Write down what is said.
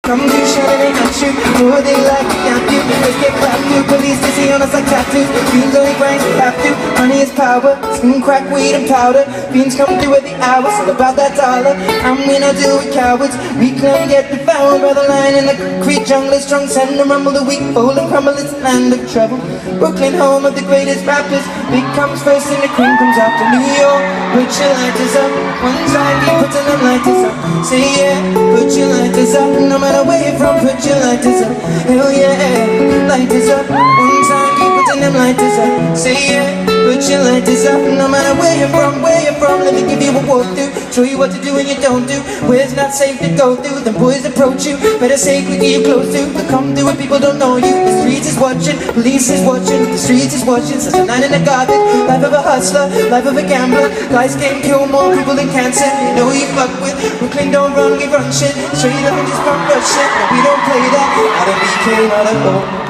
come through, shining at you. More they like to count you. Let's get clapped through. Police to see on us like tattoos. Fiends only grind to have to. Money is power. Spoon, crack, weed, and powder. Fiends come through at the hours. All about that dollar. And we don't deal with cowards. We can get devoured by the lion in the concrete jungle. Strong send and rumble the weak, fold and crumble. It's a land of trouble. Brooklyn, home of the greatest rappers. Big comes first and the cream comes after. New York, put your lighters up. One side, keep putting them lighters up. Say yeah, put your lighters up. No matter where you're from, put your lighters up. Hell yeah, lighters up. One time, keep putting them lighters up. Say yeah, put your lighters up. No matter where you're from, let me give you a walkthrough. Show you what to do and you don't do. Where it's not safe to go through. Then boys approach you, better say quickly you close to. But come through when people don't know you. The streets is watching, police is watching. The streets is watching, such a night in the garbage. Life of a hustler, life of a gambler. Guys can kill more people than cancer. You know who you fuck with. Brooklyn don't run, we run shit. Straight up and just pump rush shit. No, we don't play that. Not a BK, not a O.